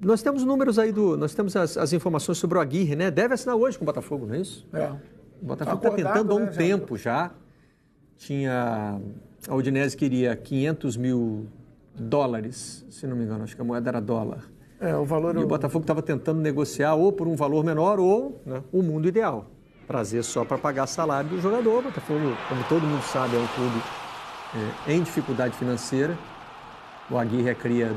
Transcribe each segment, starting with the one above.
Nós temos números aí nós temos as informações sobre o Aguirre, né? Deve assinar hoje com o Botafogo, não é isso? O Botafogo está tentando há um tempo já. A Udinese queria $500 mil, se não me engano, acho que a moeda era dólar. O valor... E o Botafogo estava tentando negociar ou por um valor menor ou, né, o mundo ideal. Trazer só para pagar salário do jogador. O Botafogo, como todo mundo sabe, é um clube em dificuldade financeira. O Aguirre é cria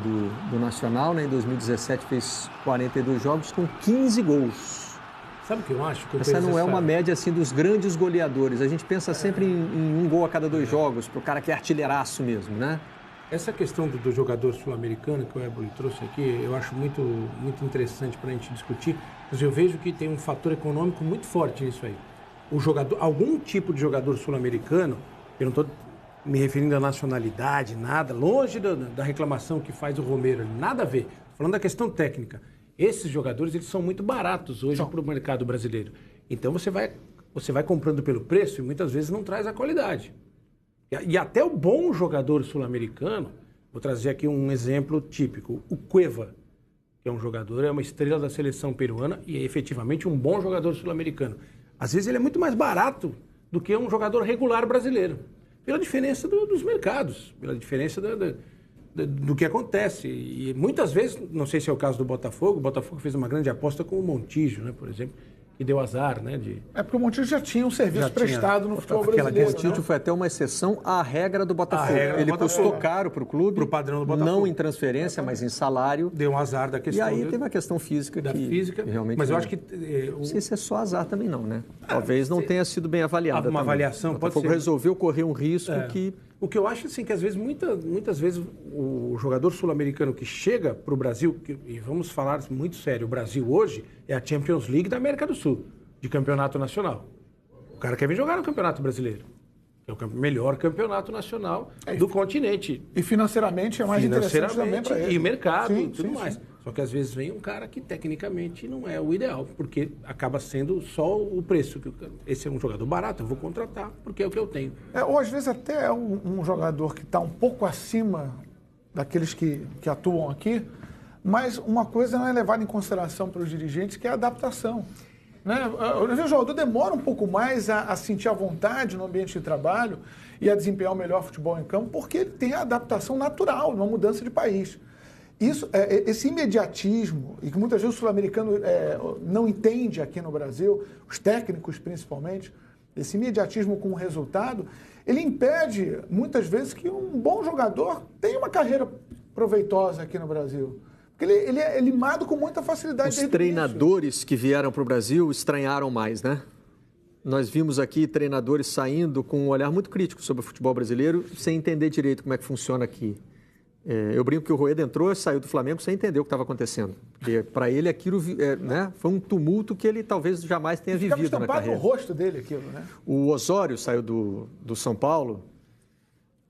do Nacional, né? Em 2017 fez 42 jogos com 15 gols. Sabe o que eu acho? Essa não é uma média assim dos grandes goleadores. A gente pensa sempre em um gol a cada 2 jogos, para o cara que é artilheiraço mesmo, né? Essa questão do jogador sul-americano que o Éboli trouxe aqui, eu acho muito, muito interessante para a gente discutir, mas eu vejo que tem um fator econômico muito forte nisso aí. Algum tipo de jogador sul-americano, eu não estou me referindo à nacionalidade, nada, longe da reclamação que faz o Romero, nada a ver. Falando da questão técnica, esses jogadores eles são muito baratos hoje para o mercado brasileiro. Então você vai comprando pelo preço e muitas vezes não traz a qualidade. E até o bom jogador sul-americano, vou trazer aqui um exemplo típico, o Cueva, que é um jogador, é uma estrela da seleção peruana e é efetivamente um bom jogador sul-americano. Às vezes ele é muito mais barato do que um jogador regular brasileiro. Pela diferença dos mercados, pela diferença do que acontece. E muitas vezes, não sei se é o caso do Botafogo, o Botafogo fez uma grande aposta com o Montijo, né, por exemplo, que deu azar, né? Porque o Montijo já tinha um serviço prestado no futebol brasileiro. O Montijo foi até uma exceção à regra do Botafogo. Ele custou caro para o clube, para o padrão do Botafogo. Não em transferência, mas em salário. Deu um azar da questão. E aí teve a questão física que realmente... Mas eu acho que... Não sei se é só azar também não, né? Talvez não tenha sido bem avaliada. Uma avaliação pode ser. O Botafogo resolveu correr um risco que... O que eu acho assim, que às vezes, muitas vezes, o jogador sul-americano que chega para o Brasil, e vamos falar muito sério, o Brasil hoje é a Champions League da América do Sul, de campeonato nacional. O cara quer vir jogar no Campeonato Brasileiro, que é o melhor campeonato nacional do continente. E financeiramente é mais interessante também para ele. E mercado e tudo mais. Sim. Só que às vezes vem um cara que tecnicamente não é o ideal, porque acaba sendo só o preço. Esse é um jogador barato, eu vou contratar, porque é o que eu tenho. Ou às vezes até é um jogador que está um pouco acima daqueles que atuam aqui, mas uma coisa não é levada em consideração pelos dirigentes, que é a adaptação. Né? O jogador demora um pouco mais a sentir a vontade no ambiente de trabalho e a desempenhar o melhor futebol em campo, porque ele tem a adaptação natural, numa mudança de país. Esse imediatismo, e que muitas vezes o sul-americano não entende aqui no Brasil, os técnicos principalmente, esse imediatismo com o resultado, ele impede muitas vezes que um bom jogador tenha uma carreira proveitosa aqui no Brasil. Porque ele é limado com muita facilidade. Os treinadores que vieram para o Brasil estranharam mais, né? Nós vimos aqui treinadores saindo com um olhar muito crítico sobre o futebol brasileiro, sem entender direito como é que funciona aqui. Eu brinco que o Rueda entrou e saiu do Flamengo sem entender o que estava acontecendo. Porque para ele aquilo né, foi um tumulto que ele talvez jamais tenha vivido na carreira. No rosto dele aquilo, né? O Osório saiu do São Paulo,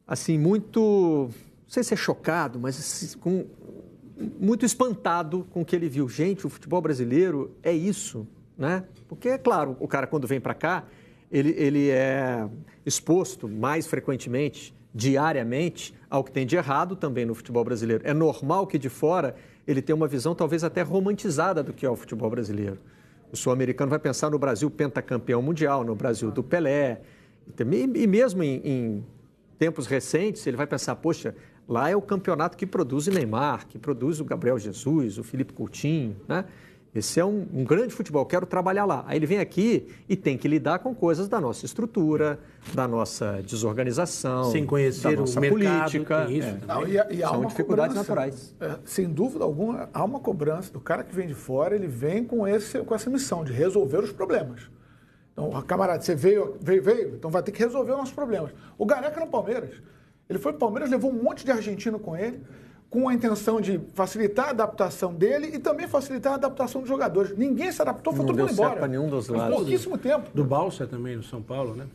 assim, muito, não sei se é chocado, mas assim, muito espantado com o que ele viu. Gente, o futebol brasileiro é isso, né? Porque, é claro, o cara quando vem para cá, ele é exposto mais frequentemente, diariamente, ao que tem de errado também no futebol brasileiro. É normal que de fora ele tenha uma visão talvez até romantizada do que é o futebol brasileiro. O sul-americano vai pensar no Brasil pentacampeão mundial, no Brasil do Pelé. E mesmo em tempos recentes, ele vai pensar, poxa, lá é o campeonato que produz o Neymar, que produz o Gabriel Jesus, o Felipe Coutinho, né? Esse é um grande futebol, quero trabalhar lá. Aí ele vem aqui e tem que lidar com coisas da nossa estrutura, da nossa desorganização, sem conhecer da nossa o mercado, política. Tem isso, e há são uma dificuldades cobrança, naturais. Sem dúvida alguma, há uma cobrança do cara que vem de fora, ele vem com essa missão de resolver os problemas. Então, camarada, você veio, então vai ter que resolver os nossos problemas. O Gareca no Palmeiras, ele foi para o Palmeiras, levou um monte de argentino com ele, com a intenção de facilitar a adaptação dele e também facilitar a adaptação dos jogadores. Ninguém se adaptou, foi todo mundo embora. Não deu certo para nenhum dos lados. Pouquíssimo tempo. Do Balsa também, no São Paulo, né?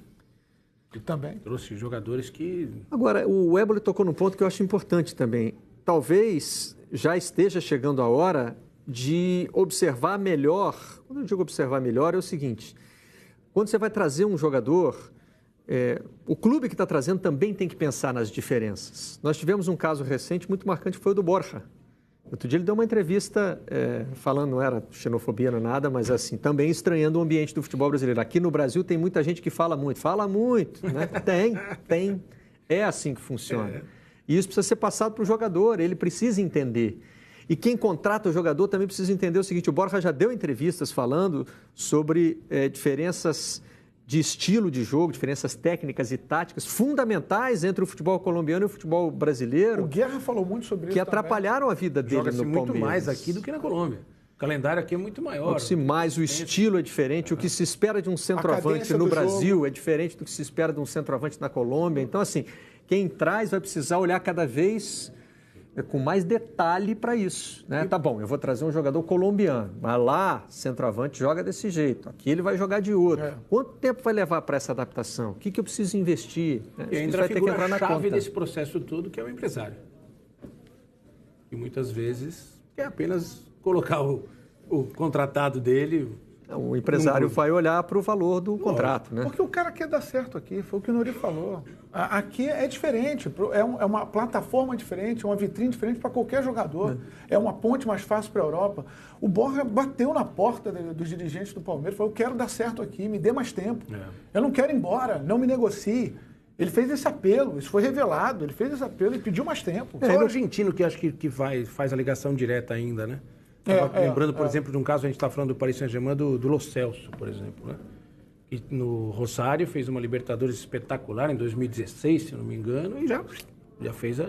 E também. Trouxe jogadores que... Agora, o Éboli tocou num ponto que eu acho importante também. Talvez já esteja chegando a hora de observar melhor. Quando eu digo observar melhor, é o seguinte. Quando você vai trazer um jogador... o clube que está trazendo também tem que pensar nas diferenças. Nós tivemos um caso recente muito marcante, que foi o do Borja, Outro dia ele deu uma entrevista falando, não era xenofobia, não nada, mas assim, também estranhando o ambiente do futebol brasileiro. Aqui no Brasil tem muita gente que fala muito, né? Tem. É assim que funciona. E isso precisa ser passado para o jogador, ele precisa entender. E quem contrata o jogador também precisa entender o seguinte, o Borja já deu entrevistas falando sobre diferenças de estilo de jogo, diferenças técnicas e táticas fundamentais entre o futebol colombiano e o futebol brasileiro. O Guerra falou muito sobre isso que atrapalharam a vida dele no Joga-se Palmeiras. muito mais aqui do que na Colômbia. O calendário aqui é muito maior. Mais, o estilo é diferente, o que se espera de um centroavante no Brasil é diferente do que se espera de um centroavante na Colômbia. Então, assim, quem traz vai precisar olhar cada vez com mais detalhe para isso, né? Tá bom, eu vou trazer um jogador colombiano, mas lá, centroavante joga desse jeito, aqui ele vai jogar de outro. Quanto tempo vai levar para essa adaptação? O que eu preciso investir? E ainda vai ter que entrar na chave desse processo todo, que é o empresário. E muitas vezes quer apenas colocar o contratado dele. O empresário vai olhar para o valor do contrato, né? Porque o cara quer dar certo aqui, foi o que o Nuri falou. Aqui é diferente, é uma plataforma diferente, uma vitrine diferente para qualquer jogador. É uma ponte mais fácil para a Europa. O Borja bateu na porta dos dirigentes do Palmeiras, falou, eu quero dar certo aqui, me dê mais tempo. Eu não quero ir embora, não me negocie. Ele fez esse apelo, isso foi revelado, ele fez esse apelo e pediu mais tempo. Só o argentino que acho que faz a ligação direta ainda, né? Lembrando, por exemplo, de um caso, a gente está falando do Paris Saint-Germain, do Lo Celso, por exemplo, né? Que no Rosário fez uma Libertadores espetacular em 2016, se eu não me engano, e já fez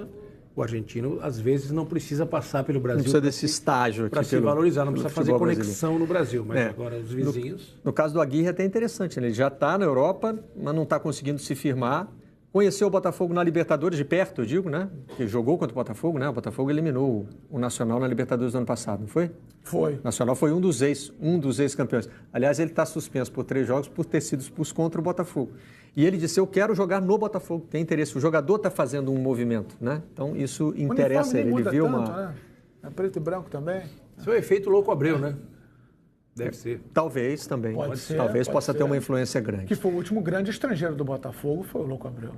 o argentino, às vezes, não precisa passar pelo Brasil. Não precisa desse estágio aqui para se valorizar, não precisa fazer conexão brasileiro no Brasil, mas agora os vizinhos... No caso do Aguirre é até interessante, né? Ele já está na Europa, mas não está conseguindo se firmar. Conheceu o Botafogo na Libertadores de perto, eu digo, né? Que jogou contra o Botafogo, né? O Botafogo eliminou o Nacional na Libertadores do ano passado, não foi? Foi. O Nacional foi um dos ex-campeões. Aliás, ele está suspenso por 3 jogos por ter sido expulso contra o Botafogo. E ele disse, eu quero jogar no Botafogo, tem interesse. O jogador está fazendo um movimento, né? Então, isso interessa ele. Ele viu tanto, né? É preto e branco também. Isso é o efeito Louco Abreu, né? Deve ser. Talvez também. Pode ser, Talvez pode possa ser. ter uma influência grande. Que foi o último grande estrangeiro do Botafogo, foi o Louco Abreu.